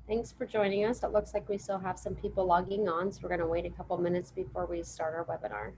Thanks for joining us. It looks like we still have some people logging on, so we're going to wait a couple minutes before we start our webinar.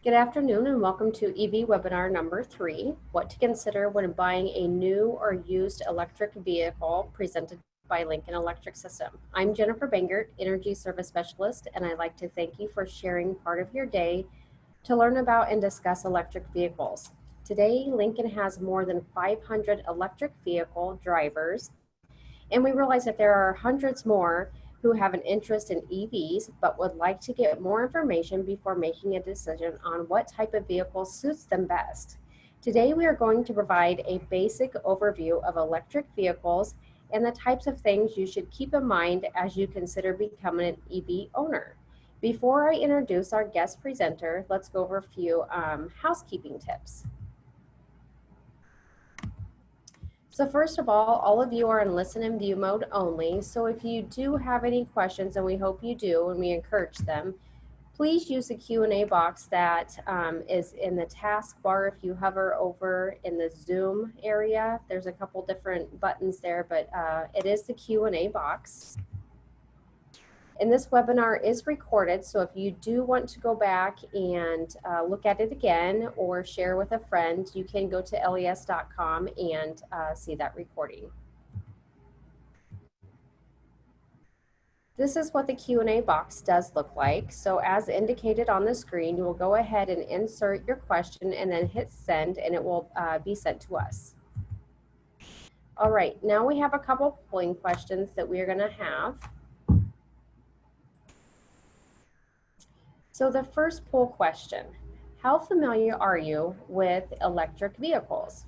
Good afternoon and welcome to EV webinar number 3, What to Consider When Buying a New or Used Electric Vehicle, presented by Lincoln Electric System. I'm Jennifer Bangert, Energy Service Specialist, and I'd like to thank you for sharing part of your day to learn about and discuss electric vehicles. Today, Lincoln has more than 500 electric vehicle drivers, and we realize that there are hundreds more who have an interest in EVs but would like to get more information before making a decision on what type of vehicle suits them best. Today, we are going to provide a basic overview of electric vehicles and the types of things you should keep in mind as you consider becoming an EV owner. Before I introduce our guest presenter, let's go over a few housekeeping tips. So first of all of you are in listen and view mode only. So if you do have any questions, and we hope you do, and we encourage them, please use the Q&A box that is in the taskbar. If you hover over in the Zoom area, there's a couple different buttons there, but it is the Q&A box. And this webinar is recorded, so if you do want to go back and look at it again or share with a friend, you can go to les.com and see that recording. This is what the Q&A box does look like. So as indicated on the screen, you will go ahead and insert your question and then hit send, and it will be sent to us. All right, now we have a couple polling questions that we are going to have. So the first poll question, how familiar are you with electric vehicles?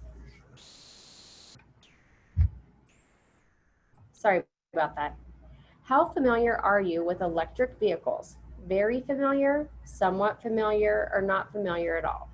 Sorry about that. How familiar are you with electric vehicles? Very familiar, somewhat familiar, or not familiar at all?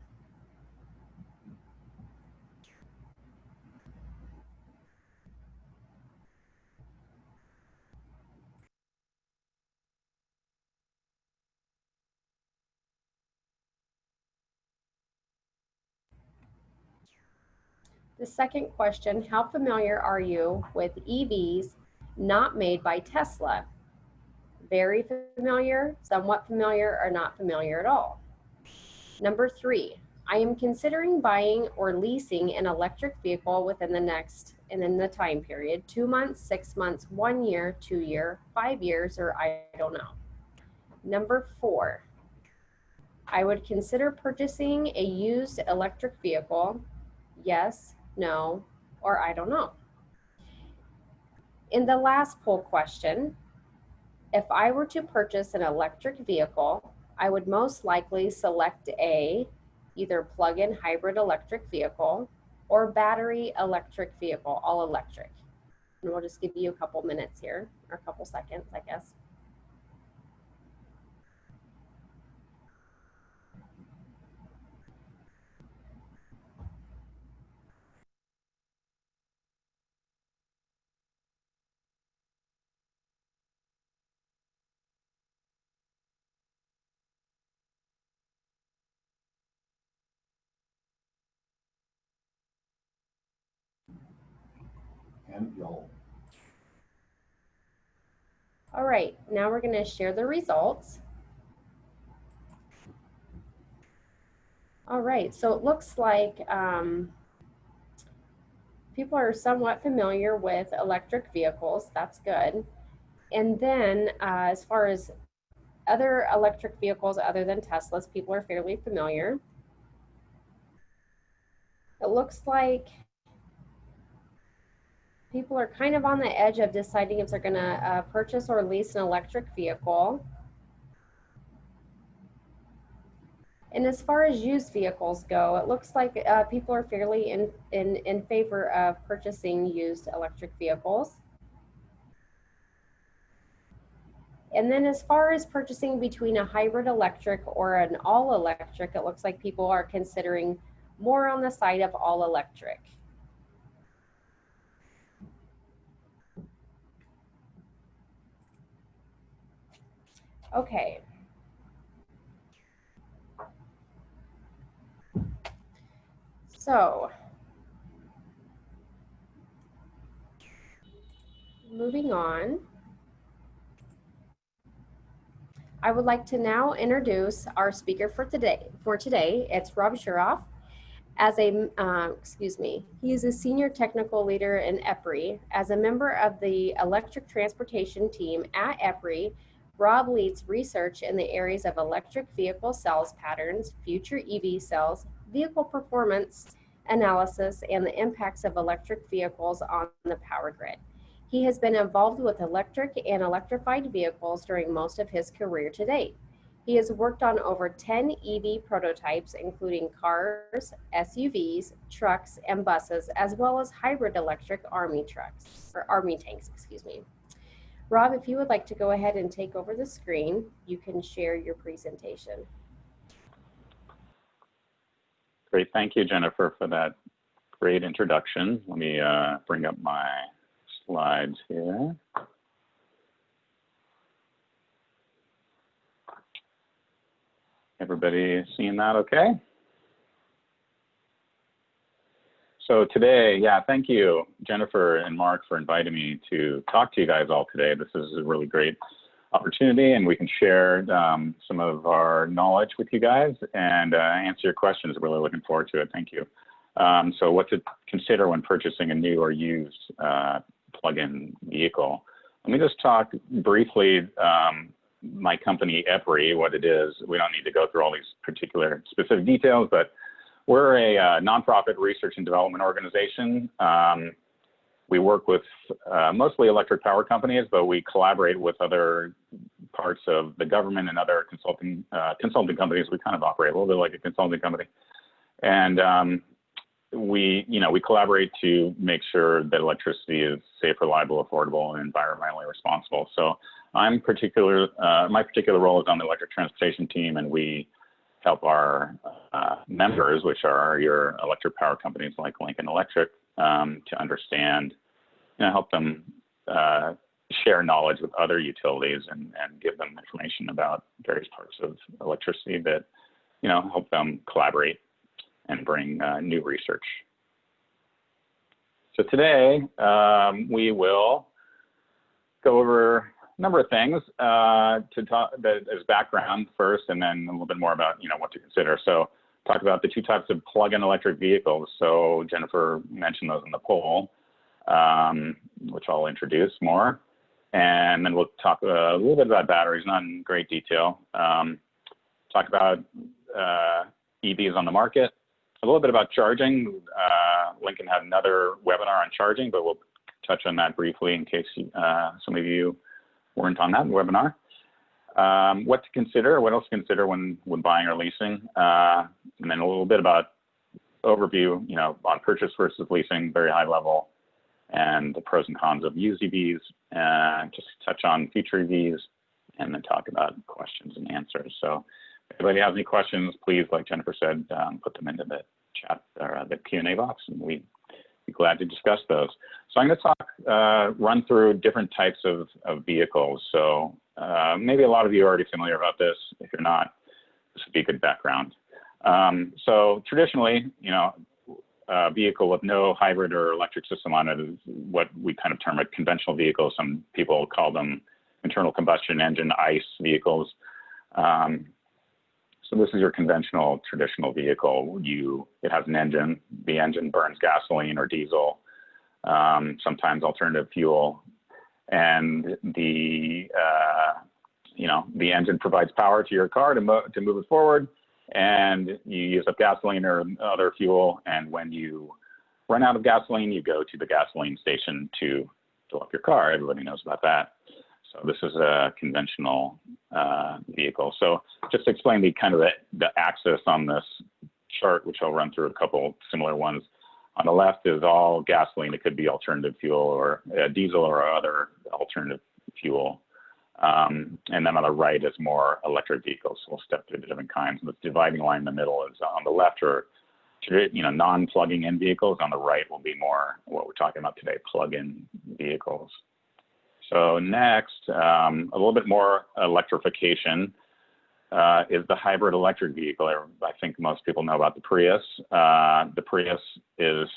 The second question, how familiar are you with EVs not made by Tesla? Very familiar, somewhat familiar, or not familiar at all. Number 3, I am considering buying or leasing an electric vehicle within the time period, 2 months, 6 months, 1 year, 2 year, 5 years, or I don't know. Number 4, I would consider purchasing a used electric vehicle, yes, no, or I don't know. In the last poll question, if I were to purchase an electric vehicle, I would most likely select a either plug-in hybrid electric vehicle or battery electric vehicle, all electric. And we'll just give you a couple minutes here, or a couple seconds, I guess. And y'all. All right, now we're going to share the results. All right, so it looks like people are somewhat familiar with electric vehicles. That's good. And then as far as other electric vehicles other than Teslas, people are fairly familiar. It looks like people are kind of on the edge of deciding if they're going to purchase or lease an electric vehicle. And as far as used vehicles go, it looks like people are fairly in favor of purchasing used electric vehicles. And then as far as purchasing between a hybrid electric or an all electric, it looks like people are considering more on the side of all electric. Okay. So, moving on, I would like to now introduce our speaker for today. It's Rob Shuroff. He is a senior technical leader in EPRI. As a member of the electric transportation team at EPRI, Rob leads research in the areas of electric vehicle cells patterns, future EV cells, vehicle performance analysis, and the impacts of electric vehicles on the power grid. He has been involved with electric and electrified vehicles during most of his career to date. He has worked on over 10 EV prototypes, including cars, SUVs, trucks, and buses, as well as hybrid electric army tanks, Rob, if you would like to go ahead and take over the screen, you can share your presentation. Great, thank you, Jennifer, for that great introduction. Let me bring up my slides here. Everybody seeing that okay? So today, thank you, Jennifer and Mark, for inviting me to talk to you guys all today. This is a really great opportunity, and we can share some of our knowledge with you guys and answer your questions. Really looking forward to it. Thank you. So what to consider when purchasing a new or used plug-in vehicle. Let me just talk briefly my company, EPRI, what it is. We don't need to go through all these particular specific details, but we're a nonprofit research and development organization. We work with mostly electric power companies, but we collaborate with other parts of the government and other consulting companies. We kind of operate a little bit like a consulting company. And we collaborate to make sure that electricity is safe, reliable, affordable, and environmentally responsible. So my particular role is on the electric transportation team, and we help our members, which are your electric power companies like Lincoln Electric, to understand, help them share knowledge with other utilities and give them information about various parts of electricity that, help them collaborate and bring new research. So today we will go over a number of things to talk that as background first, and then a little bit more about what to consider. So talk about the two types of plug-in electric vehicles. So Jennifer mentioned those in the poll, which I'll introduce more. And then we'll talk a little bit about batteries, not in great detail. Talk about EVs on the market, a little bit about charging. Lincoln had another webinar on charging, but we'll touch on that briefly in case some of you weren't on that webinar. What to consider, what else to consider when buying or leasing, and then a little bit about overview, on purchase versus leasing, very high level, and the pros and cons of used EVs, just touch on future EVs, and then talk about questions and answers. So if anybody has any questions, please, like Jennifer said, put them into the chat or the Q&A box, and we'd be glad to discuss those. So I'm going to talk, run through different types of vehicles. So maybe a lot of you are already familiar about this. If you're not, this would be a good background. So traditionally, a vehicle with no hybrid or electric system on it is what we kind of term a conventional vehicle. Some people call them internal combustion engine, ICE vehicles. So this is your conventional, traditional vehicle. It has an engine. The engine burns gasoline or diesel, sometimes alternative fuel, and the engine provides power to your car to move it forward. And you use up gasoline or other fuel, and when you run out of gasoline, you go to the gasoline station to fill up your car. Everybody knows about that. So this is a conventional vehicle. So just to explain the kind of the axis on this chart, which I'll run through a couple similar ones. On the left is all gasoline. It could be alternative fuel or diesel or other alternative fuel. And then on the right is more electric vehicles. So we'll step through the different kinds. The dividing line in the middle is on the left are non-plugging in vehicles. On the right will be more what we're talking about today, plug-in vehicles. So next, a little bit more electrification is the hybrid electric vehicle. I think most people know about the Prius. The Prius is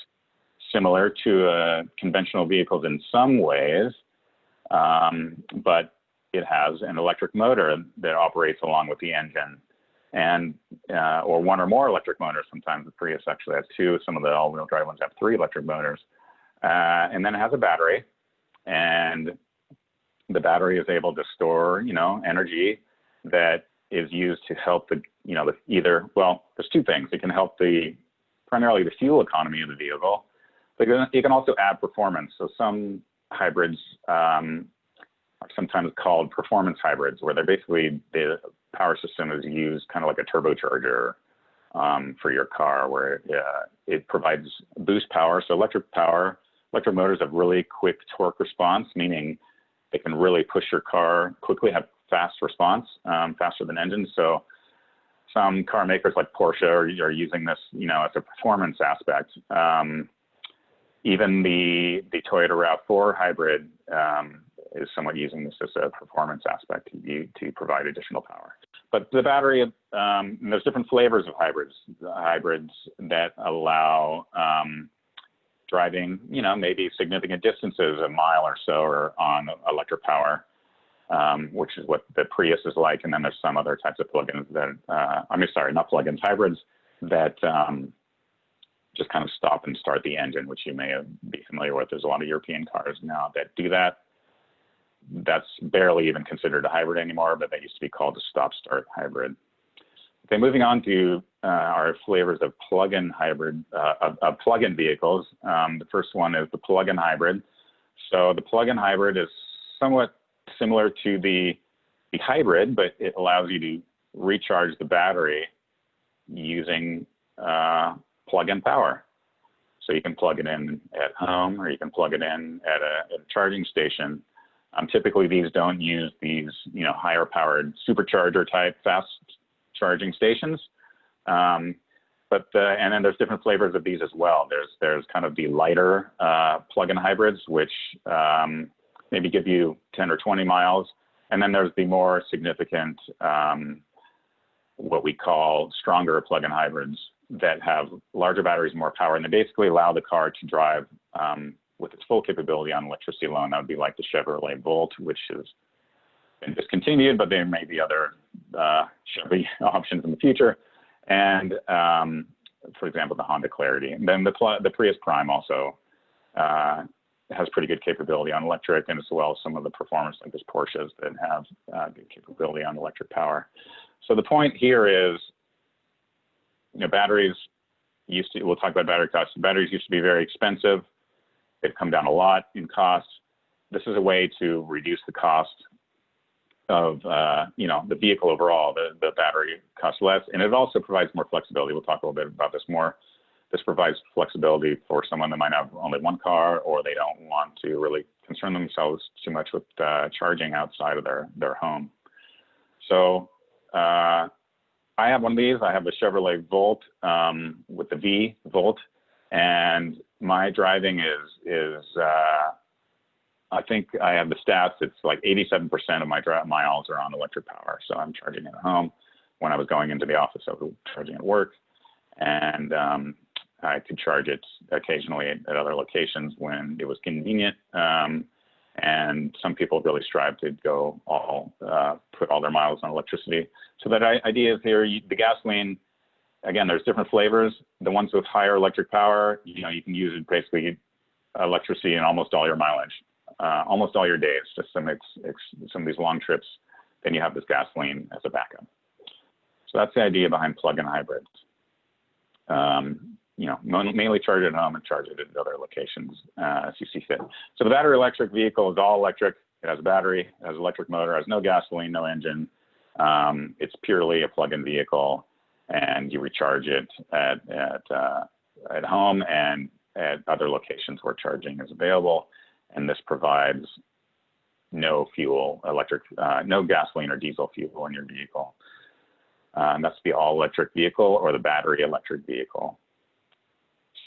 similar to conventional vehicles in some ways, but it has an electric motor that operates along with the engine, and or one or more electric motors. Sometimes the Prius actually has two. Some of the all-wheel drive ones have 3 electric motors, and then it has a battery, and the battery is able to store, energy that is used to help there's 2 things. It can help primarily the fuel economy of the vehicle, but it can also add performance. So some hybrids are sometimes called performance hybrids, where they're basically the power system is used kind of like a turbocharger for your car, where it provides boost power. So electric motors have really quick torque response, meaning they can really push your car quickly, have fast response, faster than engines. So some car makers like Porsche are using this, as a performance aspect. Even the Toyota RAV4 hybrid is somewhat using this as a performance aspect to provide additional power. But the battery, there's different flavors of hybrids. Hybrids that allow driving, maybe significant distances, a mile or so, or on electric power, which is what the Prius is like. And then there's some other types of plugins that, not plugins, hybrids that just kind of stop and start the engine, which you may be familiar with. There's a lot of European cars now that do that. That's barely even considered a hybrid anymore, but that used to be called a stop-start hybrid. Okay, moving on to our flavors of plug-in hybrid, of plug-in vehicles. The first one is the plug-in hybrid. So the plug-in hybrid is somewhat similar to the hybrid, but it allows you to recharge the battery using plug-in power. So you can plug it in at home, or you can plug it in at a charging station. Typically, these don't use these, higher powered supercharger type fast charging stations. And then there's different flavors of these as well. There's kind of the lighter plug-in hybrids, which maybe give you 10 or 20 miles. And then there's the more significant, what we call stronger plug-in hybrids, that have larger batteries, more power, and they basically allow the car to drive with its full capability on electricity alone. That would be like the Chevrolet Volt, which has been discontinued, but there may be other Chevy options in the future. And for example, the Honda Clarity. And then the Prius Prime also has pretty good capability on electric, and as well as some of the performance like this Porsches that have good capability on electric power. So the point here is, batteries we'll talk about battery costs. Batteries used to be very expensive. They've come down a lot in cost. This is a way to reduce the cost of the vehicle overall. The battery costs less, and it also provides more flexibility. We'll talk a little bit about this more. This provides flexibility for someone that might have only one car, or they don't want to really concern themselves too much with charging outside of their home. So I have one of these. I have a Chevrolet Volt with the V Volt, and my driving is I think I have the stats. It's like 87% of my miles are on electric power. So I'm charging at home. When I was going into the office, I was charging at work, and I could charge it occasionally at other locations when it was convenient. And some people really strive to go put all their miles on electricity. So that idea is here, the gasoline, again, there's different flavors. The ones with higher electric power, you can use it basically electricity in almost all your mileage, almost all your days, just some of these long trips. Then you have this gasoline as a backup. So that's the idea behind plug-in hybrids. Mainly charge it at home and charge it at other locations as you see fit. So the battery electric vehicle is all electric. It has a battery, it has an electric motor, has no gasoline, no engine. It's purely a plug-in vehicle, and you recharge it at home and at other locations where charging is available. And this provides no no gasoline or diesel fuel in your vehicle. And that's the all-electric vehicle or the battery electric vehicle.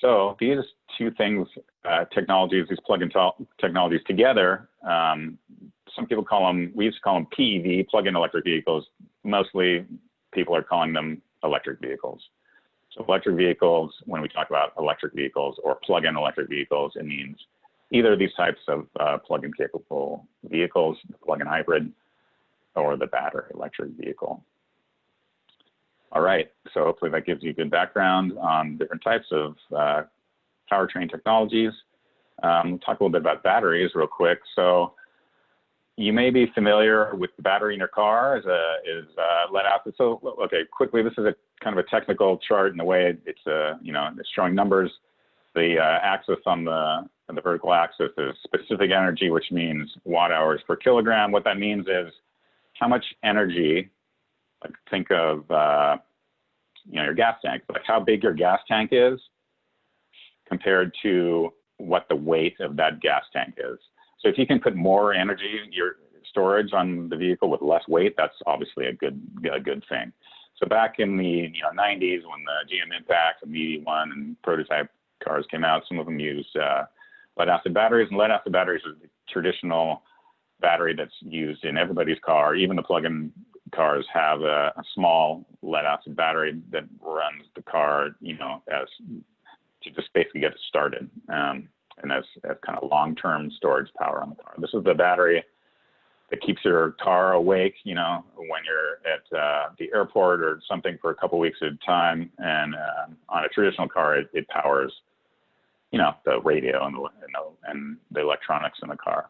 So these two things, technologies, these plug-in technologies together, some people we used to call them PEV, plug-in electric vehicles. Mostly people are calling them electric vehicles. So electric vehicles, when we talk about electric vehicles or plug-in electric vehicles, it means either these types of plug-in capable vehicles, the plug-in hybrid, or the battery electric vehicle. All right, so hopefully that gives you a good background on different types of powertrain technologies. We'll talk a little bit about batteries real quick. So you may be familiar with the battery in your car is lead acid. So okay, quickly, this is a kind of a technical chart in the way it's showing numbers. The axis on the vertical axis is specific energy, which means watt hours per kilogram. What that means is how much energy. Like think of your gas tank, like how big your gas tank is compared to what the weight of that gas tank is. So if you can put more energy in your storage on the vehicle with less weight, that's obviously a good thing. So back in the 90s, when the GM Impact and the EV1 and prototype cars came out, some of them used lead acid batteries, and lead acid batteries is the traditional battery that's used in everybody's car. Even the plug-in cars have a small lead acid battery that runs the car, as to just basically get it started, and as kind of long-term storage power on the car. This is the battery that keeps your car awake, when you're at the airport or something for a couple weeks at a time. And on a traditional car, it powers, the radio and the electronics in the car.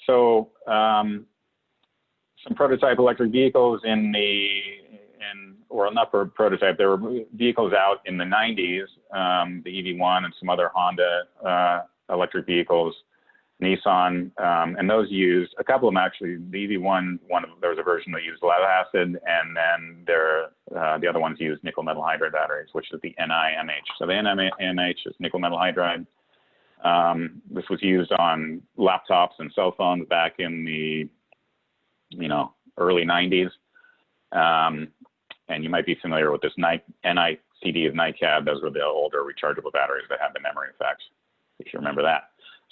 So some prototype electric vehicles or not for prototype, there were vehicles out in the 90s, the EV1 and some other Honda electric vehicles, Nissan, and those used, a couple of them actually, the EV1, there was a version that used lead acid, and then the other ones used nickel metal hydride batteries, which is the NiMH. So the NiMH is nickel metal hydride. This was used on laptops and cell phones back in the early 90s. And you might be familiar with this NICD of NiCad. Those were the older rechargeable batteries that had the memory effects, if you remember that.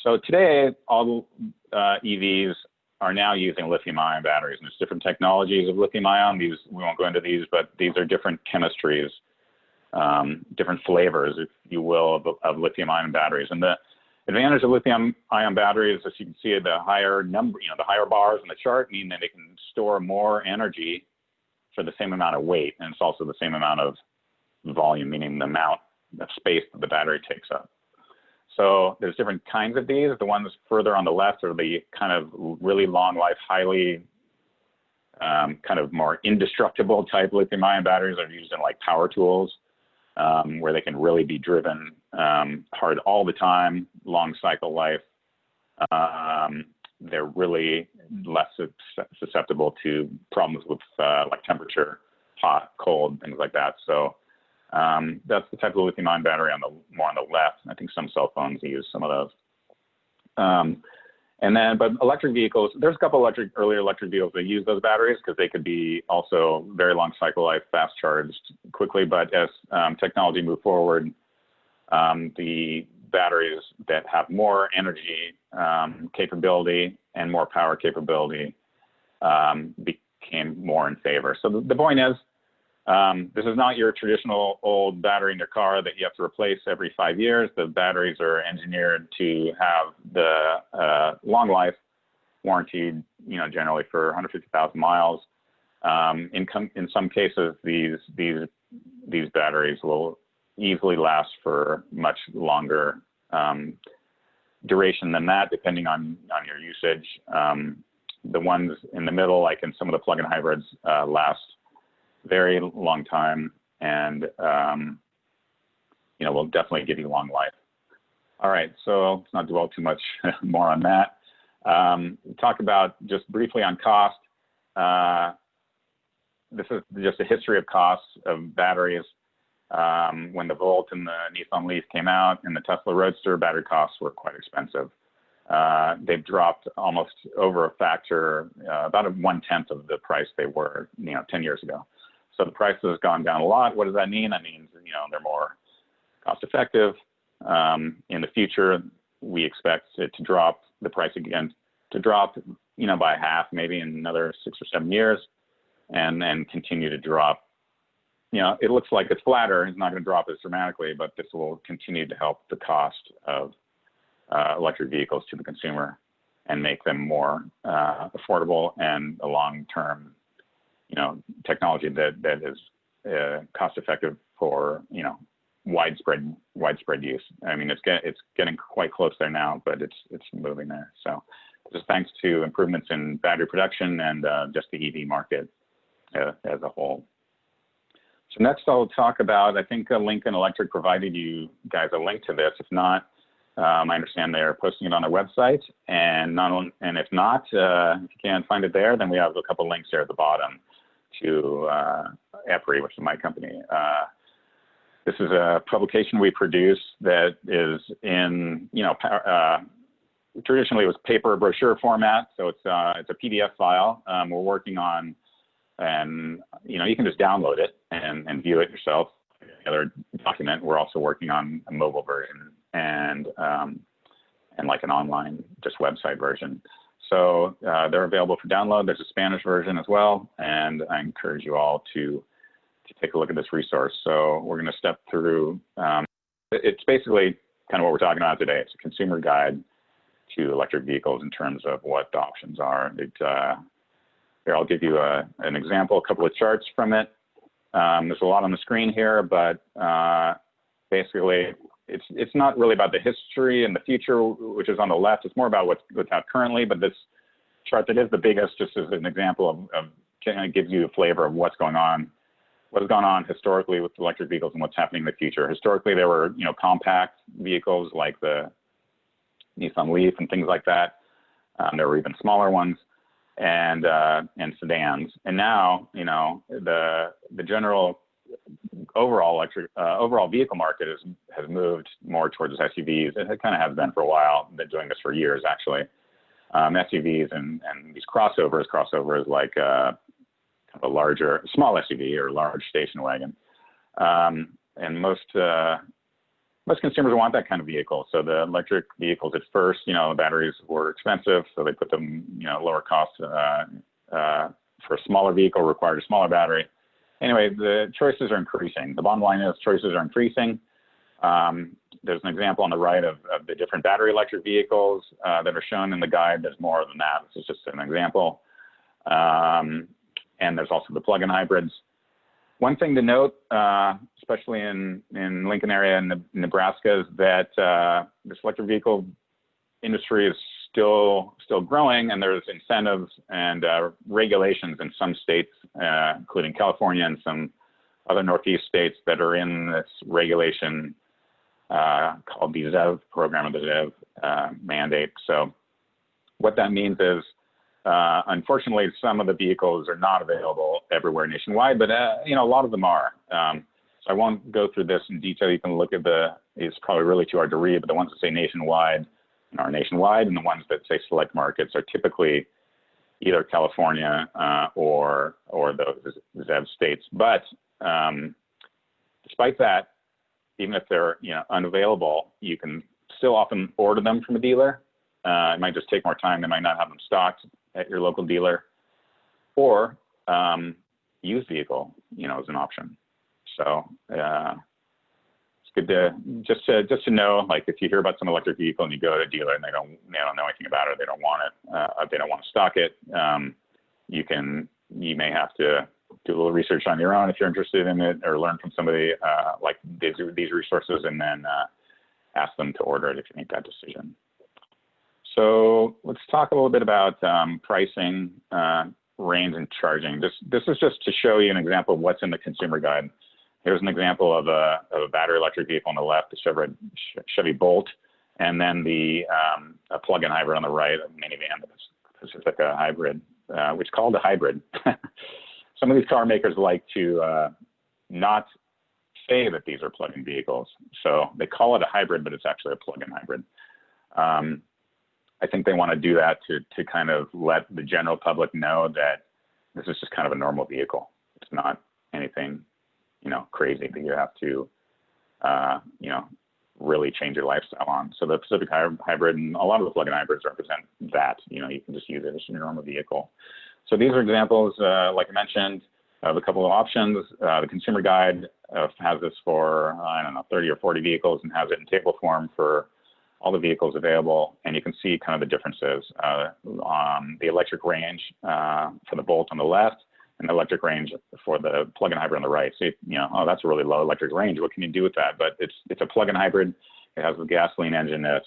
So today, all EVs are now using lithium-ion batteries. And there's different technologies of lithium-ion. We won't go into these, but these are different chemistries different flavors, if you will, of lithium-ion batteries. And the advantage of lithium-ion batteries, as you can see, the higher number, the higher bars in the chart mean that they can store more energy for the same amount of weight, and it's also the same amount of volume, meaning the amount of space that the battery takes up. So there's different kinds of these. The ones further on the left are the kind of really long life, highly kind of more indestructible type lithium-ion batteries that are used in like power tools, where they can really be driven hard all the time, long cycle life. They're really less susceptible to problems with like temperature, hot, cold, things like that. So that's the type of lithium-ion battery more on the left. I think some cell phones use some of those. But electric vehicles, there's a couple earlier electric vehicles that use those batteries because they could be also very long cycle life, fast charged quickly. But as technology moved forward, the batteries that have more energy capability and more power capability became more in favor. So the point is, this is not your traditional old battery in your car that you have to replace every 5 years. The batteries are engineered to have the long life, warranted, generally for 150,000 miles. In some cases, these batteries will easily last for much longer duration than that, depending on your usage. The ones in the middle, like in some of the plug-in hybrids, last very long time, and will definitely give you long life. All right, so let's not dwell too much more on that. Talk about just briefly on cost. This is just a history of costs of batteries. When the Volt and the Nissan Lease came out and the Tesla Roadster, battery costs were quite expensive. They've dropped almost over a factor, about 1/10 of the price they were 10 years ago. So the price has gone down a lot. What does that mean? That means they're more cost effective. In the future, we expect it to drop, the price again to drop by half, maybe in another 6 or 7 years, and then continue to drop. It looks like it's flatter. It's not going to drop as dramatically, but this will continue to help the cost of electric vehicles to the consumer and make them more affordable and a long-term technology that is cost effective for widespread use. I mean, it's getting quite close there now, but it's moving there. So just thanks to improvements in battery production and just the EV market as a whole. So next I'll talk about, I think Lincoln Electric provided you guys a link to this. If not, I understand they're posting it on their website, and if not, if you can't find it there, then we have a couple links there at the bottom to EPRI, which is my company. This is a publication we produce that is in, traditionally it was paper brochure format, so it's a PDF file. We're working on, and you can just download it and view it yourself. Another document. We're also working on a mobile version and like an online just website version. So they're available for download. There's a Spanish version as well, and I encourage you all to take a look at this resource. So we're going to step through. It's basically kind of what we're talking about today. It's a consumer guide to electric vehicles in terms of what the options are. Here, I'll give you an example, a couple of charts from it. There's a lot on the screen here, but basically, it's not really about the history and the future, which is on the left. It's more about what's out currently. But this chart that is the biggest, just as an example of kind of gives you a flavor of what's going on, what has gone on historically with electric vehicles and what's happening in the future. Historically, there were compact vehicles like the Nissan Leaf and things like that. There were even smaller ones, and sedans. And now, the general overall vehicle market has moved more towards SUVs. It kind of has been for a while. Been doing this for years, actually. SUVs and these crossovers. Crossover is like a small SUV or large station wagon. And most consumers want that kind of vehicle. So the electric vehicles at first, the batteries were expensive, so they put them, lower cost for a smaller vehicle, required a smaller battery. anyway, the choices are increasing. The bottom line is choices are increasing. There's an example on the right of the different battery electric vehicles that are shown in the guide. There's more than that. This is just an example. And there's also the plug-in hybrids. One thing to note, especially in Lincoln area and Nebraska, is that this electric vehicle industry is still growing, and there's incentives and regulations in some states, including California and some other Northeast states, that are in this regulation called the ZEV program, or the ZEV mandate. So what that means is, unfortunately, some of the vehicles are not available everywhere nationwide, but a lot of them are. So I won't go through this in detail. You can look at it's probably really too hard to read, but the ones that say nationwide are nationwide, and the ones that say select markets are typically either California or those ZEV states. But despite that, even if they're unavailable, you can still often order them from a dealer. It might just take more time. They might not have them stocked at your local dealer, or used vehicle, is an option. So it's good to just to know, like, if you hear about some electric vehicle and you go to a dealer and they don't know anything about it, they don't want it, they don't want to stock it, you may have to do a little research on your own if you're interested in it, or learn from somebody like these resources, and then ask them to order it if you make that decision. So let's talk a little bit about pricing, range, and charging. This is just to show you an example of what's in the consumer guide. Here's an example of a battery electric vehicle on the left, the Chevy Bolt, and then a plug-in hybrid on the right, a minivan, the Pacifica hybrid, which is called a hybrid. Some of these car makers like to not say that these are plug-in vehicles. So they call it a hybrid, but it's actually a plug-in hybrid. I think they want to do that to kind of let the general public know that this is just kind of a normal vehicle. It's not anything, crazy that you have to, really change your lifestyle on. So the Pacific hybrid and a lot of the plug-in hybrids represent that. You can just use it as your normal vehicle. So these are examples, like I mentioned, of a couple of options. The consumer guide has this for, 30 or 40 vehicles, and has it in table form for all the vehicles available, and you can see kind of the differences. The electric range for the Bolt on the left, and the electric range for the plug-in hybrid on the right. So that's a really low electric range. What can you do with that? But it's a plug-in hybrid. It has a gasoline engine that's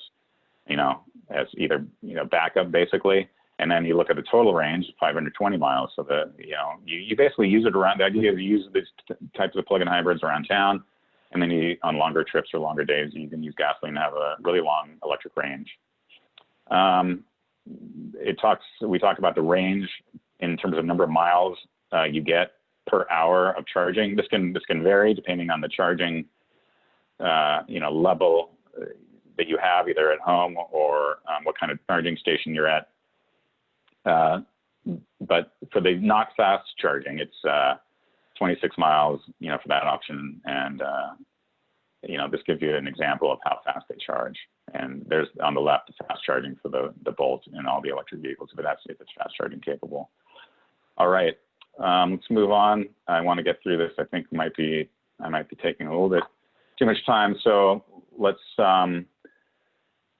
as either backup basically, and then you look at the total range, 520 miles. So you basically use it around. The idea is you use these types of plug-in hybrids around town. And then on longer trips or longer days, you can use gasoline to have a really long electric range. We talked about the range in terms of number of miles you get per hour of charging. This can vary depending on the charging level that you have, either at home or what kind of charging station you're at. But for the not fast charging, it's 26 miles, for that option. And, this gives you an example of how fast they charge. And there's on the left, the fast charging for the Bolt and all the electric vehicles, but that's if it's fast charging capable. All right, let's move on. I want to get through this. I think I might be taking a little bit too much time. So let's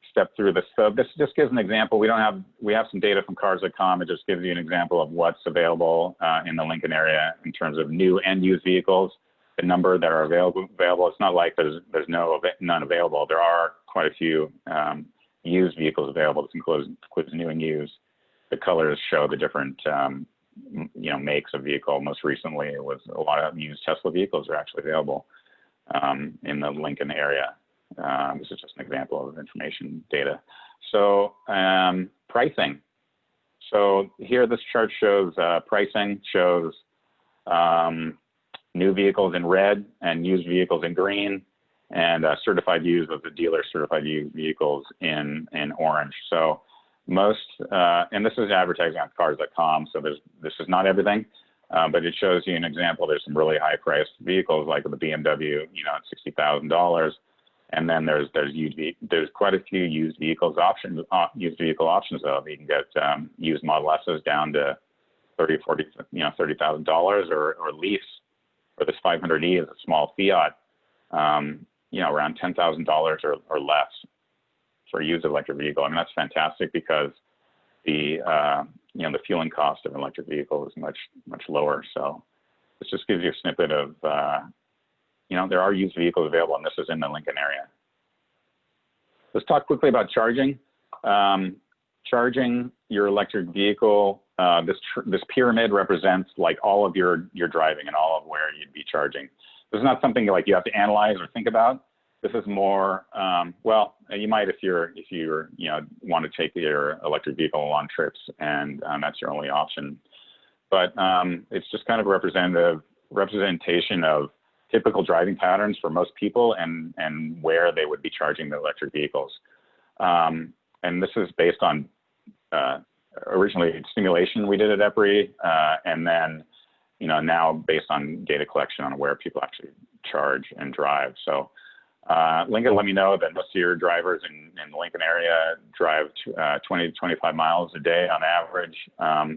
step through this. So this just gives an example. We have some data from cars.com. It just gives you an example of what's available in the Lincoln area in terms of new and used vehicles, the number that are available. It's not like there's none available. There are quite a few used vehicles available. This includes new and used. The colors show the different makes of vehicle. Most recently, it was a lot of used Tesla vehicles are actually available in the Lincoln area. This is just an example of information data. So pricing. So here, this chart shows pricing, shows new vehicles in red and used vehicles in green, and certified used with the dealer certified used vehicles in orange. So most, and this is advertising on cars.com, so this is not everything, but it shows you an example. There's some really high priced vehicles like the BMW, at $60,000. And then there's quite a few used vehicle options though. You can get used Model S's down to $30,000, or Lease or this 500e is a small Fiat, you know, around $10,000 or less for a used electric vehicle. I mean, that's fantastic because the you know, the fueling cost of an electric vehicle is much lower. So this just gives you a snippet of you know, there are used vehicles available, and this is in the Lincoln area. Let's talk quickly about charging. Charging your electric vehicle. This pyramid represents like all of your driving and all of where you'd be charging. This is not something like you have to analyze or think about. This is more, well, you might if you're you know, want to take your electric vehicle on trips and that's your only option. But it's just kind of a representation of typical driving patterns for most people and where they would be charging the electric vehicles. And this is based on originally simulation we did at EPRI, and then, you know, now based on data collection on where people actually charge and drive. So Lincoln let me know that most of your drivers in the Lincoln area drive 20 to 25 miles a day on average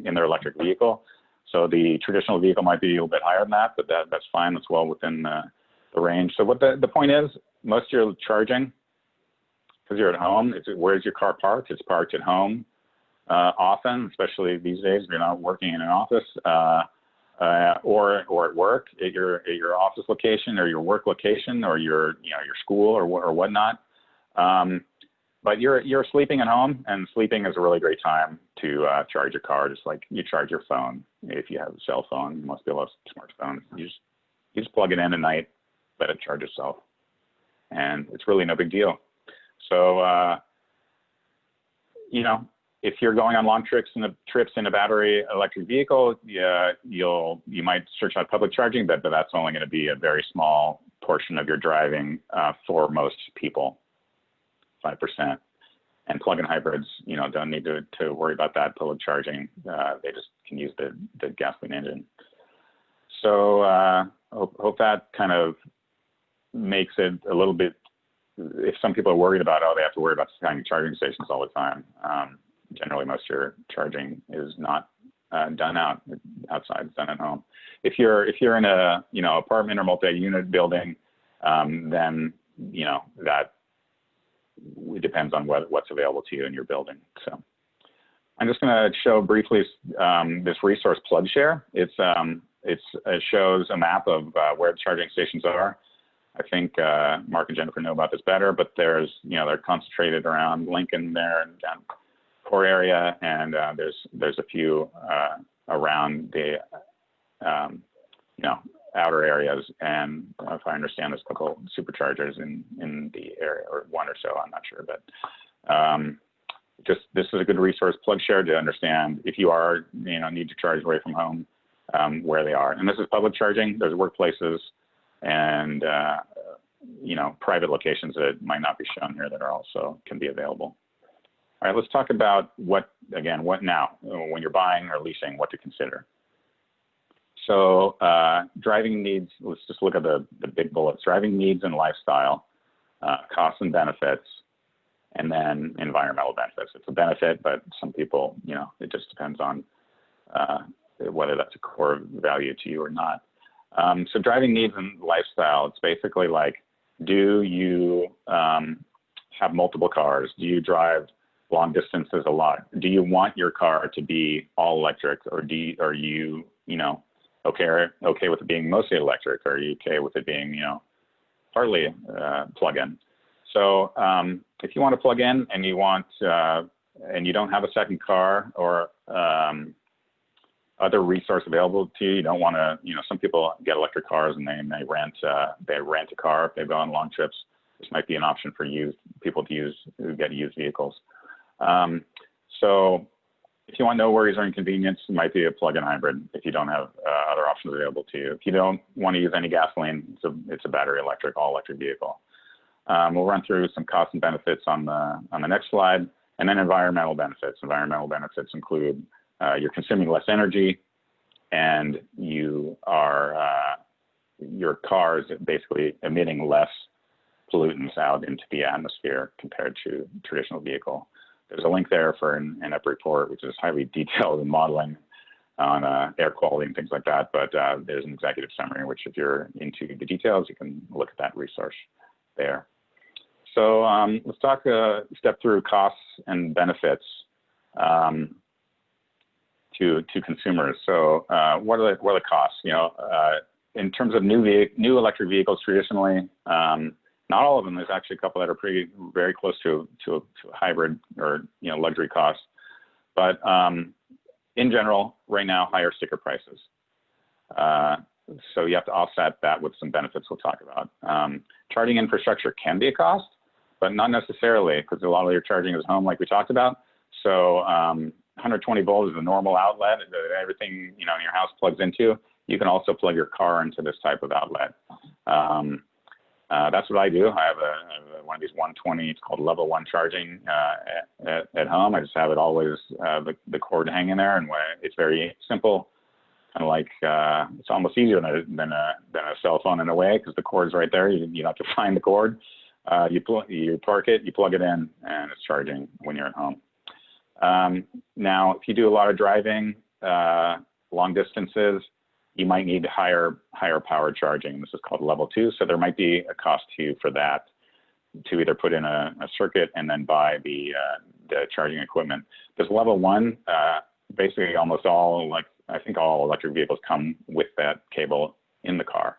in their electric vehicle. So the traditional vehicle might be a little bit higher than that, but that's fine. That's well within the range. So what the point is, most of your charging, because you're at home, where's your car parked? It's parked at home often, especially these days if you're not working in an office or at work, at your office location or your work location or your school or whatnot. But you're sleeping at home, and sleeping is a really great time to charge your car, just like you charge your phone. If you have a cell phone, most people have smartphones. You just plug it in at night, let it charge itself, and it's really no big deal. So you know, if you're going on long trips in a battery electric vehicle, you might search out public charging, but that's only going to be a very small portion of your driving for most people. 5%. And plug-in hybrids, you know, don't need to worry about that public charging. They just can use the gasoline engine. So hope that kind of makes it a little bit, if some people are worried about, oh, they have to worry about finding charging stations all the time. Generally, most of your charging is not done outside, it's done at home. If you're in a, you know, apartment or multi-unit building, then, you know, that it depends on what's available to you in your building. So I'm just going to show briefly this resource plug share. It shows a map of where the charging stations are. I think Mark and Jennifer know about this better, but there's, you know, they're concentrated around Lincoln there and down core area, and there's a few around the you know, outer areas, and if I understand, there's a couple superchargers in the area, or one or so, I'm not sure, but just this is a good resource plug share to understand if you are, you know, need to charge away from home, where they are. And this is public charging. There's workplaces and you know, private locations that might not be shown here that are also can be available. All right, let's talk about what now, when you're buying or leasing, what to consider. So driving needs, let's just look at the big bullets. Driving needs and lifestyle, costs and benefits, and then environmental benefits. It's a benefit, but some people, you know, it just depends on whether that's a core value to you or not. So driving needs and lifestyle, it's basically like, do you have multiple cars? Do you drive long distances a lot? Do you want your car to be all electric, or are you, you know, okay with it being mostly electric? Or are you okay with it being, you know, partly plug-in? So if you want to plug in and you want and you don't have a second car or other resource available to you, you don't want to, you know, some people get electric cars and they rent a car if they go on long trips. This might be an option for people to get used vehicles. So if you want no worries or inconvenience, it might be a plug-in hybrid if you don't have other options available to you. If you don't want to use any gasoline, it's a battery electric, all electric vehicle. We'll run through some costs and benefits on the next slide, and then environmental benefits. Environmental benefits include you're consuming less energy, and your car is basically emitting less pollutants out into the atmosphere compared to traditional vehicle. There's a link there for an EPRI report, which is highly detailed in modeling on air quality and things like that. But there's an executive summary, which if you're into the details, you can look at that resource there. So let's talk step through costs and benefits to consumers. So what are the costs? You know, in terms of new electric vehicles, traditionally, not all of them. There's actually a couple that are very close to a hybrid or luxury cost. But in general, right now, higher sticker prices. So you have to offset that with some benefits we'll talk about. Charging infrastructure can be a cost, but not necessarily, because a lot of your charging is home, like we talked about. So 120 volts is the normal outlet that everything in your house plugs into. You can also plug your car into this type of outlet. That's what I do. I have one of these 120. It's called level 1 charging at home. I just have it always the cord hanging there, and it's very simple. Kind of like it's almost easier than a cell phone in a way, because the cord's right there. You don't have to find the cord. You park it, you plug it in, and it's charging when you're at home. Now, if you do a lot of driving, long distances, you might need higher power charging. This is called level 2. So there might be a cost to you for that, to either put in a circuit and then buy the charging equipment. This level 1, basically almost all, I think all electric vehicles come with that cable in the car.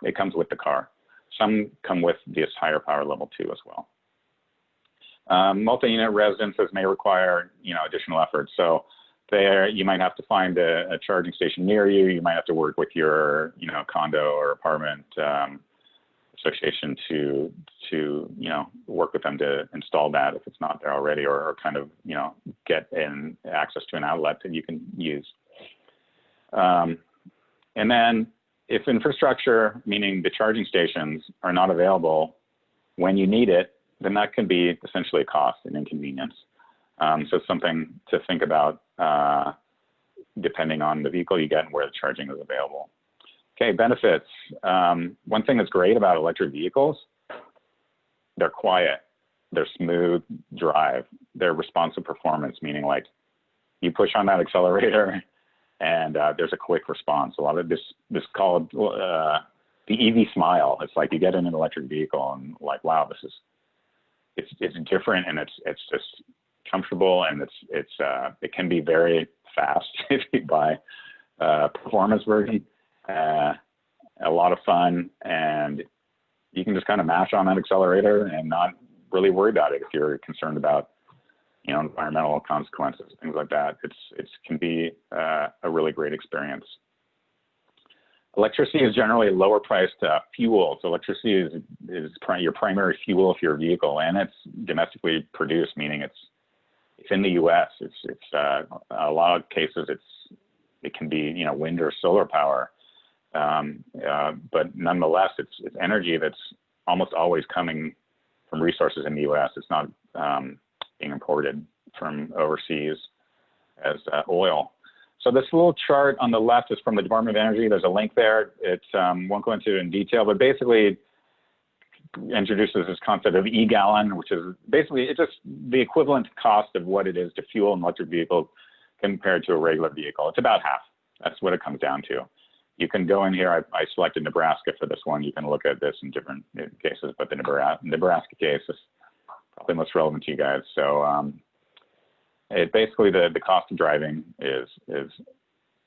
It comes with the car. Some come with this higher power level 2 as well. Multi-unit residences may require additional effort. So there, you might have to find a charging station near you. You might have to work with your condo or apartment association to work with them to install that if it's not there already, or kind of get access to an outlet that you can use. And then if infrastructure, meaning the charging stations, are not available when you need it, then that can be essentially a cost and inconvenience. So it's something to think about depending on the vehicle you get and where the charging is available. Okay, benefits. One thing that's great about electric vehicles, they're quiet, they're smooth drive, they're responsive performance, meaning like you push on that accelerator and there's a quick response. A lot of this called the EV smile. It's like you get in an electric vehicle and like, wow, it's different, and it's just comfortable, and it can be very fast if you buy a performance version. A lot of fun, and you can just kind of mash on that accelerator and not really worry about it if you're concerned about environmental consequences, things like that. It can be a really great experience. Electricity is generally a lower priced fuel. So electricity is your primary fuel for your vehicle, and it's domestically produced, meaning it's in the U.S. It's a lot of cases it can be wind or solar power, but nonetheless it's energy that's almost always coming from resources in the U.S. It's not being imported from overseas as oil. So this little chart on the left is from the Department of Energy. There's a link there. It won't go into it in detail, but basically introduces this concept of e-gallon, which is basically it's just the equivalent cost of what it is to fuel an electric vehicle compared to a regular vehicle. It's about half. That's what it comes down to. You can go in here. I selected Nebraska for this one. You can look at this in different cases, but the Nebraska case is probably most relevant to you guys. So it basically the cost of driving is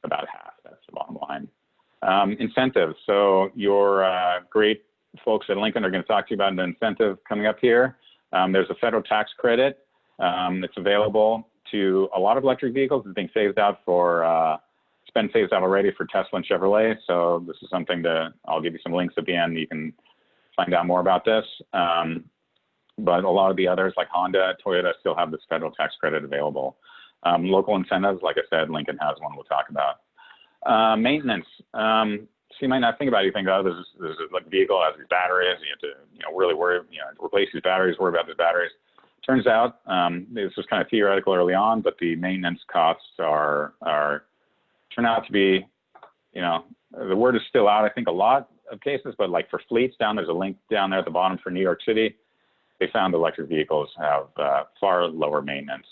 about half. That's the bottom line. Incentives. So your great folks at Lincoln are going to talk to you about an incentive coming up here. There's a federal tax credit that's available to a lot of electric vehicles. It's being phased out it's been phased out already for Tesla and Chevrolet. So this is something I'll give you some links at the end. You can find out more about this. But a lot of the others like Honda, Toyota still have this federal tax credit available. Local incentives, like I said, Lincoln has one we'll talk about. Maintenance. So you might not think about it. You think, oh, this is like vehicle has these batteries. You have to really worry, replace these batteries, worry about these batteries. Turns out this was kind of theoretical early on, but the maintenance costs turn out to be, the word is still out. I think a lot of cases, but like for fleets there's a link down there at the bottom for New York City. They found electric vehicles have far lower maintenance,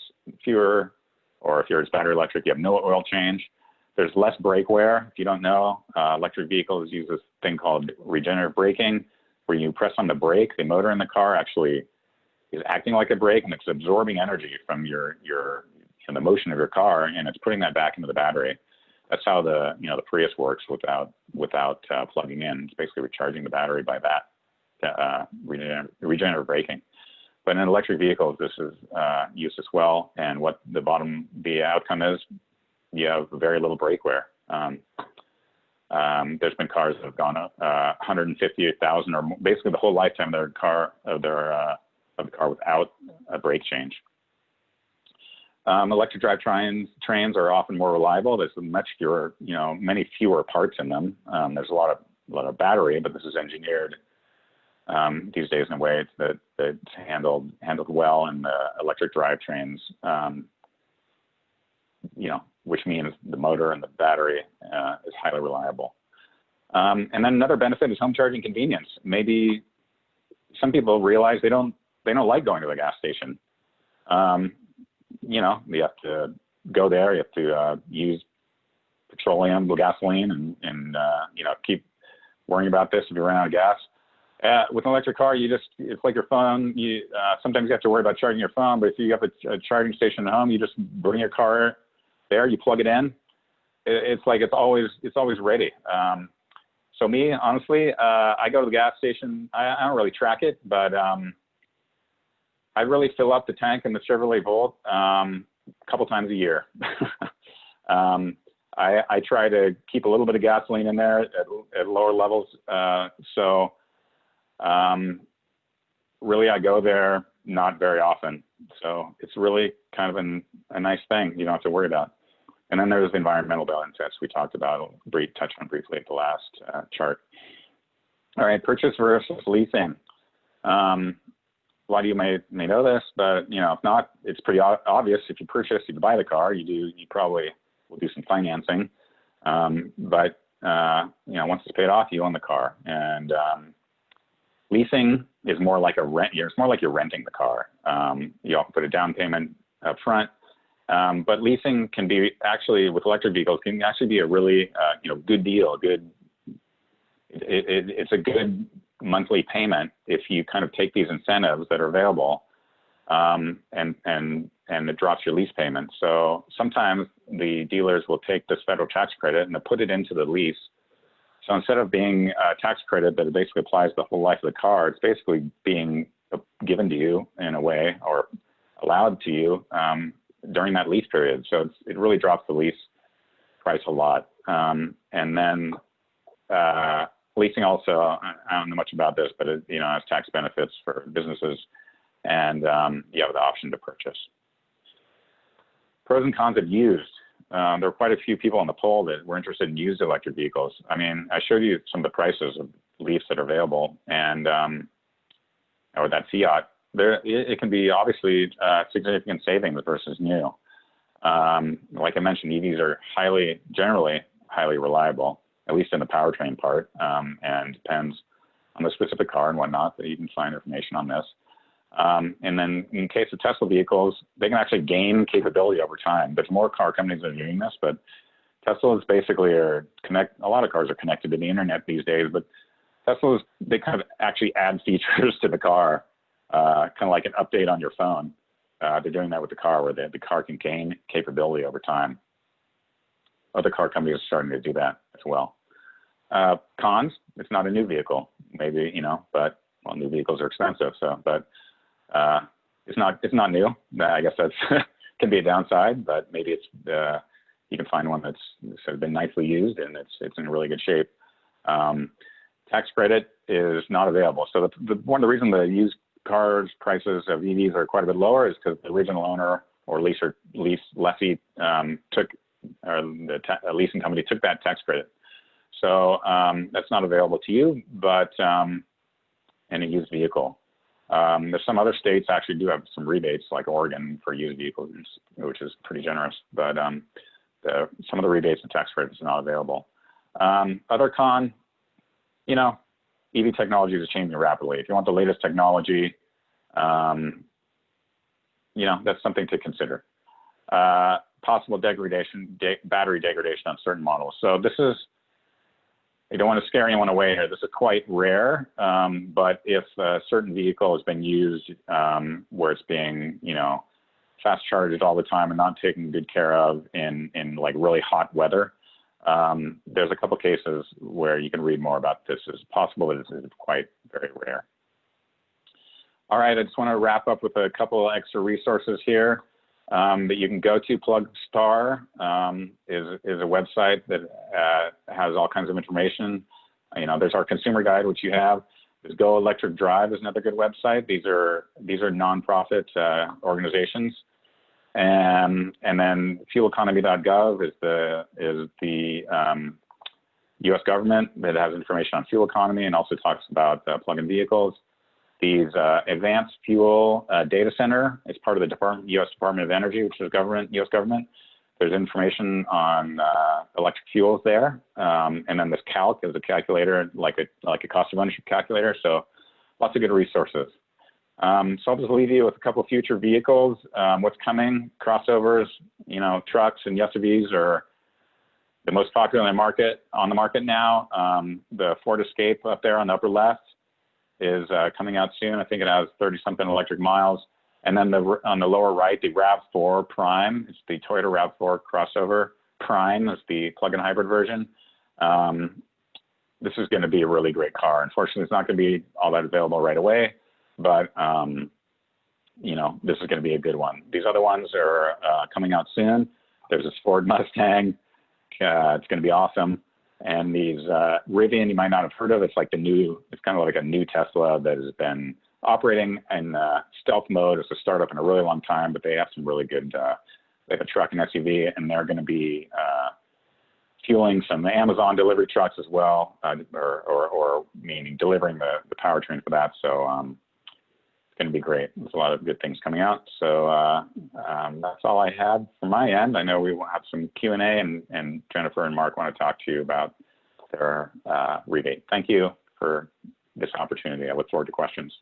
fewer, or if you're battery electric, you have no oil change. There's less brake wear. If you don't know, electric vehicles use this thing called regenerative braking, where you press on the brake, the motor in the car actually is acting like a brake, and it's absorbing energy from the motion of your car, and it's putting that back into the battery. That's how the Prius works without plugging in. It's basically recharging the battery by that regenerative braking. But in electric vehicles, this is used as well. And what the outcome is, you have very little brake wear. There's been cars that have gone up 158,000 or more, basically the whole lifetime of the car without a brake change. Electric drive trains are often more reliable. There's much fewer, many fewer parts in them. There's a lot of battery, but this is engineered these days in a way that it's handled well in the electric drivetrains. Which means the motor and the battery is highly reliable. And then another benefit is home charging convenience. Maybe some people realize they don't like going to the gas station. You have to go there, you have to use petroleum, gasoline, and keep worrying about this if you run out of gas. With an electric car, it's like your phone. Sometimes you have to worry about charging your phone, but if you have a charging station at home, you just bring your car there, you plug it in. It's always ready. So me, honestly, I go to the gas station. I don't really track it, but I really fill up the tank in the Chevrolet Volt a couple times a year. I try to keep a little bit of gasoline in there at lower levels. Really, I go there not very often. So it's really kind of a nice thing you don't have to worry about. And then there's the environmental benefits we talked about, touched on briefly at the last chart. All right, purchase versus leasing. A lot of you may know this, but if not, it's pretty obvious. If you purchase, if you buy the car, you probably will do some financing. But once it's paid off, you own the car. And leasing is more like a rent. It's more like you're renting the car. You have to put a down payment up front. But leasing can be actually, with electric vehicles, can actually be a really good deal. It's a good monthly payment if you kind of take these incentives that are available, and it drops your lease payment. So sometimes the dealers will take this federal tax credit and they'll put it into the lease. So instead of being a tax credit that basically applies the whole life of the car, it's basically being given to you in a way, or allowed to you during that lease period. So it really drops the lease price a lot. And then leasing also, I don't know much about this, but it has tax benefits for businesses, and you have the option to purchase. Pros and cons of used. There were quite a few people on the poll that were interested in used electric vehicles. I mean, I showed you some of the prices of Lease that are available, and or that Fiat. It can be obviously significant savings versus new. Like I mentioned, EVs are generally highly reliable, at least in the powertrain part, and depends on the specific car and whatnot, but you can find information on this. And then in case of Tesla vehicles, they can actually gain capability over time. There's more car companies that are doing this, but Teslas basically a lot of cars are connected to the internet these days, but Teslas, they kind of actually add features to the car, kind of like an update on your phone. They're doing that with the car, where the car can gain capability over time. Other car companies are starting to do that as well. Cons, it's not a new vehicle, maybe, but new vehicles are expensive. So, but it's not new. I guess that's can be a downside, but maybe it's you can find one that's sort of been nicely used and it's in really good shape. Tax credit is not available. So one of the reasons the used cars prices of EVs are quite a bit lower is because the original owner or lessee took, or the leasing company took that tax credit. So that's not available to you, but in a used vehicle. There's some other states actually do have some rebates, like Oregon, for used vehicles, which is pretty generous, but some of the rebates and tax credits are not available. Other con, EV technology is changing rapidly. If you want the latest technology, that's something to consider. possible degradation, battery degradation on certain models. So this is, I don't want to scare anyone away here. This is quite rare, but if a certain vehicle has been used where it's being, you know, fast charged all the time and not taken good care of in like really hot weather, there's a couple cases where you can read more about this. It's possible that this is quite very rare. All right, I just want to wrap up with a couple extra resources here that you can go to. Plugstar is a website that has all kinds of information. You know, there's our consumer guide, which you have. There's Go Electric Drive is another good website. These are nonprofit organizations. And then fueleconomy.gov is the U.S. government that has information on fuel economy and also talks about plug-in vehicles. These Advanced Fuel Data Center is part of the U.S. Department of Energy, which is U.S. government. There's information on electric fuels there, and then this calc is a calculator, like a cost of ownership calculator. So lots of good resources. So I'll just leave you with a couple of future vehicles. What's coming? Crossovers, you know, trucks and SUVs are the most popular on the market now. The Ford Escape up there on the upper left is coming out soon. I think it has 30-something electric miles. And then on the lower right, the RAV4 Prime. It's the Toyota RAV4 crossover Prime. It's the plug-in hybrid version. This is going to be a really great car. Unfortunately, it's not going to be all that available right away, but you know, this is going to be a good one. These other ones are coming out soon. There's this Ford Mustang. It's going to be awesome. And these Rivian, you might not have heard of. It's like it's kind of like a new Tesla that has been operating in stealth mode as a startup in a really long time, but they have some really good, they have a truck and SUV, and they're going to be fueling some Amazon delivery trucks as well, or meaning delivering the powertrain for that. So it's going to be great. There's a lot of good things coming out. So that's all I had from my end. I know we will have some Q&A, and Jennifer and Mark want to talk to you about their rebate. Thank you for this opportunity. I look forward to questions.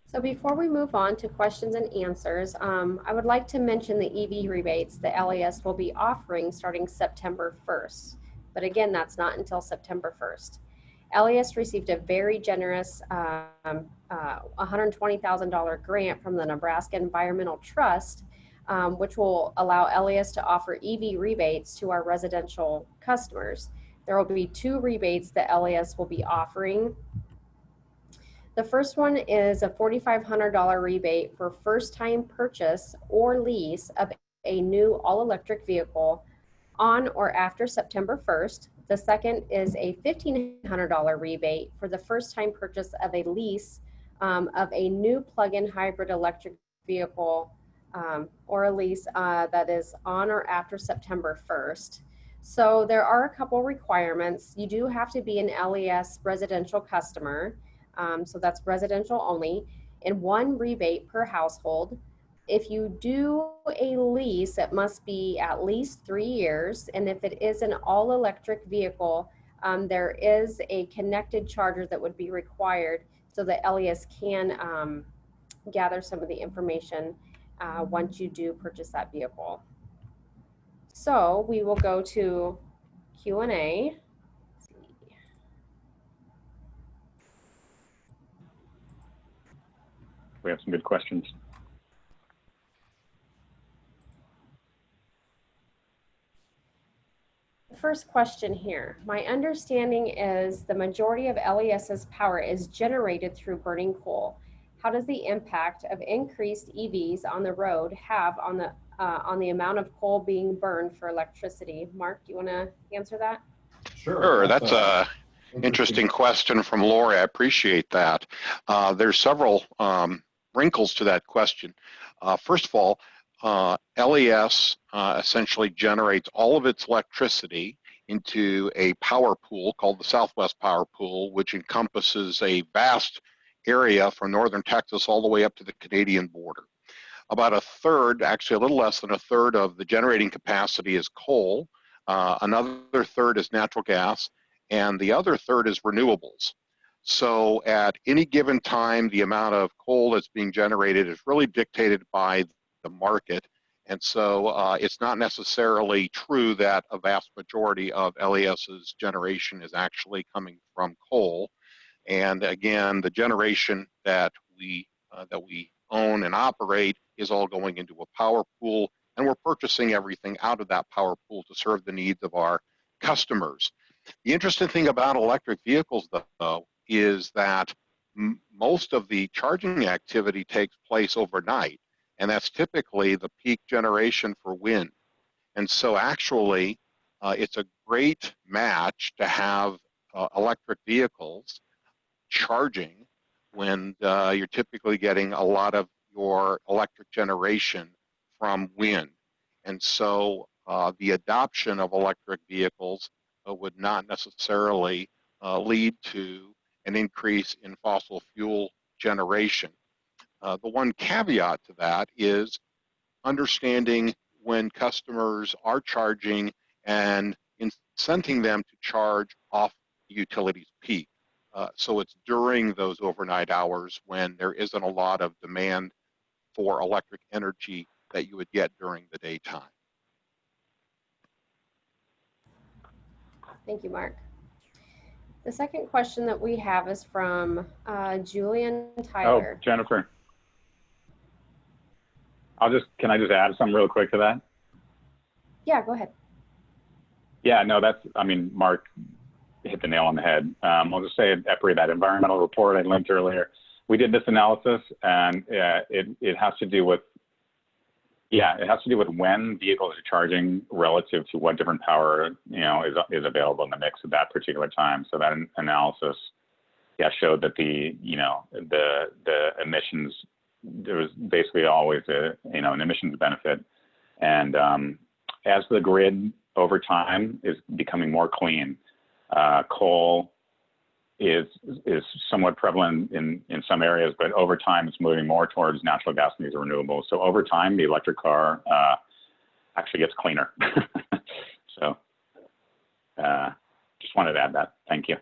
So before we move on to questions and answers, I would like to mention the EV rebates that LAS will be offering starting September 1st. But again, that's not until September 1st. LAS received a very generous $120,000 grant from the Nebraska Environmental Trust, which will allow LAS to offer EV rebates to our residential customers. There will be 2 rebates that LAS will be offering. The first one is a $4,500 rebate for first-time purchase or lease of a new all-electric vehicle on or after September 1st. The second is a $1,500 rebate for the first-time purchase of a lease of a new plug-in hybrid electric vehicle or a lease that is on or after September 1st. So there are a couple requirements. You do have to be an LES residential customer. So that's residential only, and 1 rebate per household. If you do a lease, it must be at least 3 years, and if it is an all-electric vehicle, there is a connected charger that would be required so that LES can gather some of the information once you do purchase that vehicle. So we will go to Q&A. We have some good questions. First question here. My understanding is the majority of LES's power is generated through burning coal. How does the impact of increased EVs on the road have on the amount of coal being burned for electricity? Mark, do you want to answer that? Sure, that's a interesting question from Lori. I appreciate that. There's several wrinkles to that question. First of all, LES essentially generates all of its electricity into a power pool called the Southwest Power Pool, which encompasses a vast area from northern Texas all the way up to the Canadian border. About a third, actually a little less than a third of the generating capacity is coal. Another third is natural gas, and the other third is renewables. So at any given time, the amount of coal that's being generated is really dictated by the market. And so it's not necessarily true that a vast majority of LES's generation is actually coming from coal. And again, the generation that we own and operate is all going into a power pool, and we're purchasing everything out of that power pool to serve the needs of our customers. The interesting thing about electric vehicles, though, is that most of the charging activity takes place overnight, and that's typically the peak generation for wind. And so actually, it's a great match to have electric vehicles charging when you're typically getting a lot of your electric generation from wind. And so the adoption of electric vehicles would not necessarily lead to an increase in fossil fuel generation. The one caveat to that is understanding when customers are charging and incenting them to charge off the utilities peak. So it's during those overnight hours when there isn't a lot of demand for electric energy that you would get during the daytime. Thank you, Mark. The second question that we have is from Julian Tyler. Oh, Jennifer. Can I just add something real quick to that? Yeah, go ahead. Yeah, no, Mark hit the nail on the head. I'll just say, EPRI, that environmental report I linked earlier, we did this analysis, and it has to do with, when vehicles are charging relative to what different power, is available in the mix at that particular time. So that analysis, showed that the emissions, there was basically always an emissions benefit. And as the grid over time is becoming more clean, coal is somewhat prevalent in some areas, but over time it's moving more towards natural gas and these renewables. So over time, the electric car actually gets cleaner. So just wanted to add that. Thank you.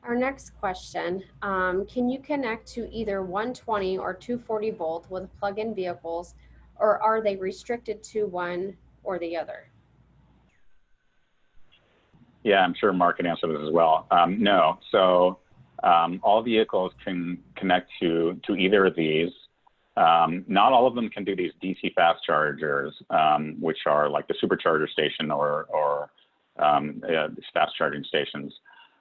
Our next question, can you connect to either 120 or 240 volt with plug-in vehicles, or are they restricted to one or the other? Yeah, I'm sure Mark can answer this as well. No, so all vehicles can connect to either of these. Not all of them can do these DC fast chargers, which are like the supercharger station or fast charging stations.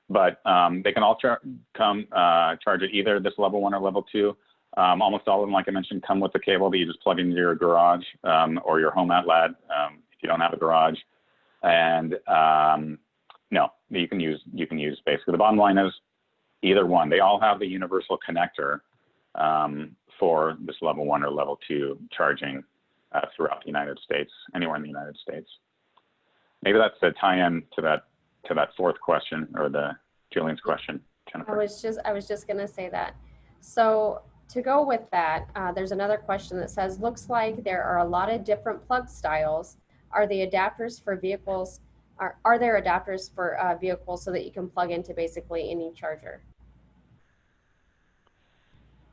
But they can all charge at either this level 1 or level 2. Almost all of them, like I mentioned, come with a cable that you just plug into your garage or your home outlet if you don't have a garage. And no, you can use basically, the bottom line is either one. They all have the universal connector for this level 1 or level 2 charging throughout the United States, anywhere in the United States. Maybe that's a tie-in to that fourth question, or the Julian's question, Jennifer. I was just going to say that. So to go with that, there's another question that says, looks like there are a lot of different plug styles. Are the adapters for vehicles? Are there adapters for vehicles so that you can plug into basically any charger?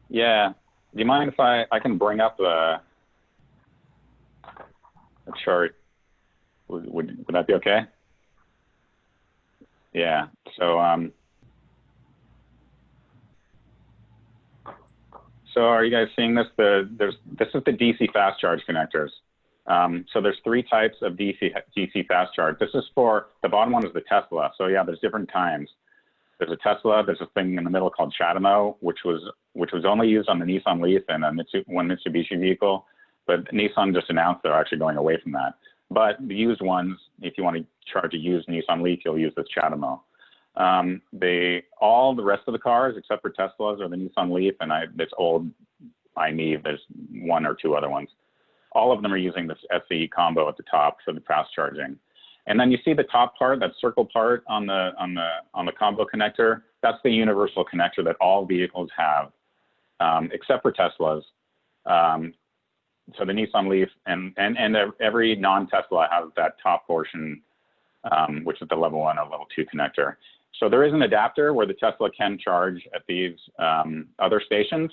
Yeah. Do you mind if I can bring up a chart? Would that be okay? Yeah. So so are you guys seeing this? This is the DC fast charge connectors. So there's 3 types of DC fast charge. This is for, the bottom one is the Tesla. So yeah, there's different kinds. There's a Tesla, there's a thing in the middle called CHAdeMO, which was only used on the Nissan Leaf and one Mitsubishi vehicle, but Nissan just announced they're actually going away from that. But the used ones, if you want to charge a used Nissan Leaf, you'll use this CHAdeMO. All the rest of the cars, except for Teslas or the Nissan Leaf, and this old iNEV, there's 1 or 2 other ones. All of them are using this SE combo at the top for the fast charging. And then you see the top part, that circle part on the combo connector. That's the universal connector that all vehicles have, except for Teslas. So the Nissan Leaf and every non-Tesla has that top portion, which is the level 1 or level 2 connector. So there is an adapter where the Tesla can charge at these other stations.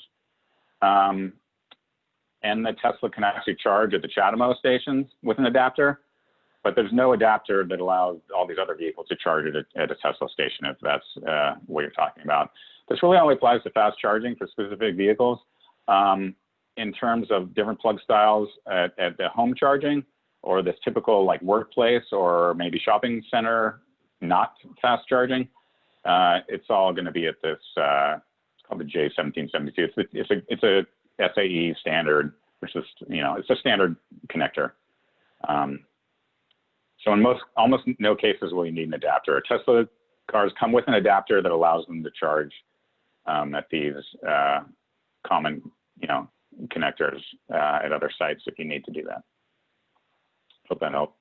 And the Tesla can actually charge at the CHAdeMO stations with an adapter, but there's no adapter that allows all these other vehicles to charge it at a Tesla station, if that's what you're talking about. This really only applies to fast charging for specific vehicles. In terms of different plug styles at the home charging, or this typical like workplace or maybe shopping center, not fast charging, it's all going to be at this, it's called the J1772. It's a SAE standard, which is, it's a standard connector. So in almost no cases will you need an adapter. Tesla cars come with an adapter that allows them to charge at these common, connectors at other sites if you need to do that. Hope that helped.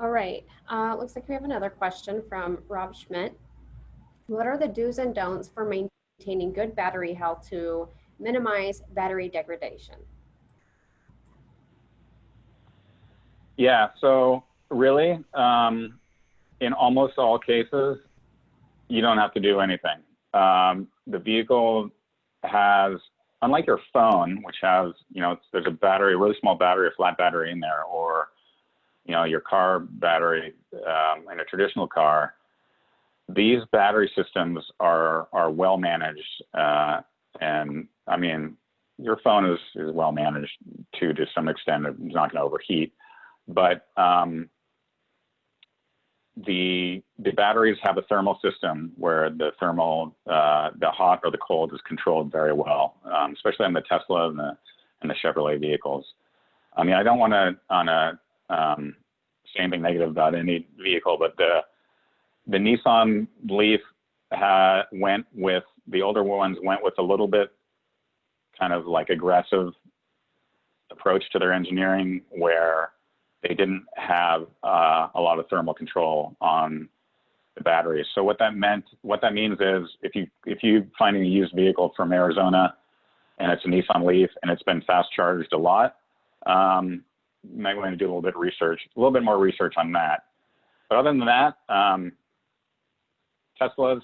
All right, looks like we have another question from Rob Schmidt. What are the do's and don'ts for maintaining good battery health to minimize battery degradation? Yeah, so really, in almost all cases, you don't have to do anything. The vehicle has, unlike your phone, which has, there's a battery, a really small battery, a flat battery in there, or, your car battery in a traditional car, these battery systems are well managed. And I mean, your phone is well managed to some extent. It's not going to overheat. But the batteries have a thermal system where the thermal, the hot or the cold is controlled very well, especially on the Tesla and the Chevrolet vehicles. I mean, I don't want to say anything negative about any vehicle, but the Nissan Leaf went with, the older ones went with a little bit kind of like aggressive approach to their engineering, where they didn't have a lot of thermal control on the batteries. So what that means is if you finding a used vehicle from Arizona and it's a Nissan Leaf and it's been fast charged a lot, you might want to do a little bit more research on that. But other than that, Teslas,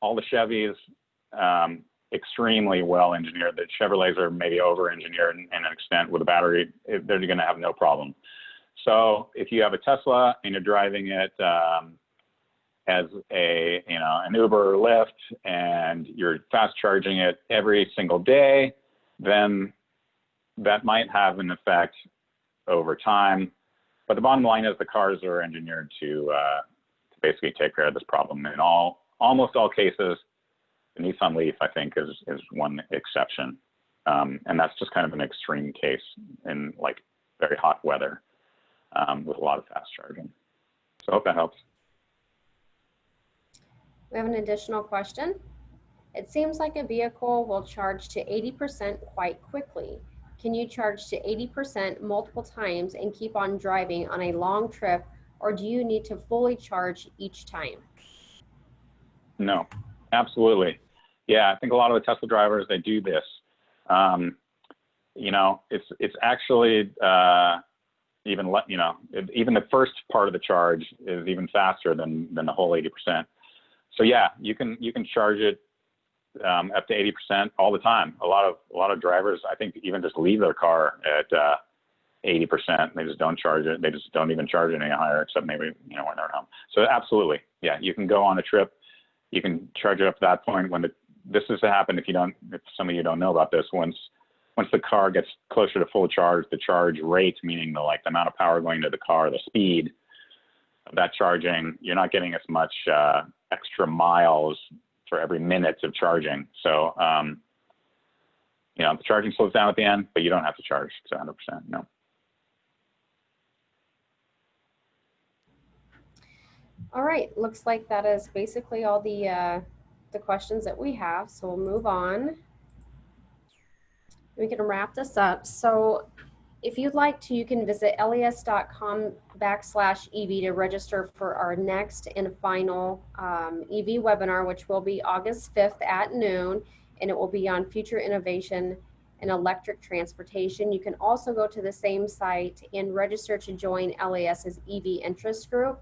all the Chevys, extremely well engineered. The Chevrolets are maybe over engineered in an extent with a battery. They're going to have no problem. So if you have a Tesla and you're driving it as an Uber or Lyft, and you're fast charging it every single day, then that might have an effect over time. But the bottom line is the cars are engineered to basically take care of this problem. In almost all cases, the Nissan Leaf, I think, is one exception. And that's just kind of an extreme case in like very hot weather with a lot of fast charging. So I hope that helps. We have an additional question. It seems like a vehicle will charge to 80% quite quickly. Can you charge to 80% multiple times and keep on driving on a long trip, or do you need to fully charge each time? No, absolutely. Yeah, I think a lot of the Tesla drivers, they do this. It's actually even the first part of the charge is even faster than the whole 80%. So yeah, you can charge it up to 80% all the time. A lot of drivers, I think, even just leave their car at 80%. They just don't charge it. They just don't even charge it any higher, except maybe when they're at home. So absolutely, yeah, you can go on a trip. You can charge it up to that point. When this is to happen, if some of you don't know about this, once the car gets closer to full charge, the charge rate, meaning the amount of power going to the car, the speed of that charging, you're not getting as much extra miles for every minute of charging. So, the charging slows down at the end, but you don't have to charge to 100%, no. All right, looks like that is basically all the the questions that we have, so we'll move on. We can wrap this up. So if you'd like to, you can visit les.com/EV to register for our next and final EV webinar, which will be August 5th at noon, and it will be on future innovation in electric transportation. You can also go to the same site and register to join LAS's EV interest group.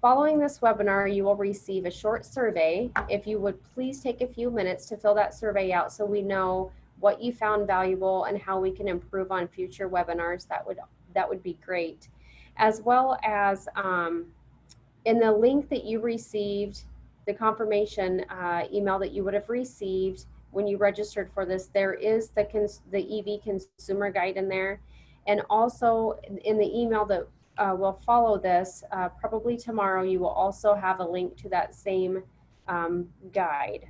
Following this webinar, you will receive a short survey. If you would please take a few minutes to fill that survey out so we know what you found valuable and how we can improve on future webinars, that would be great. As well as in the link that you received, the confirmation email that you would have received when you registered for this, there is the EV consumer guide in there. And also in the email that will follow this, probably tomorrow, you will also have a link to that same guide.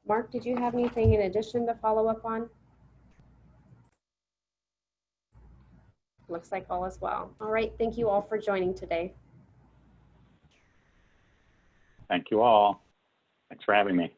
Mark, did you have anything in addition to follow up on? Looks like all is well. All right, thank you all for joining today. Thank you all. Thanks for having me.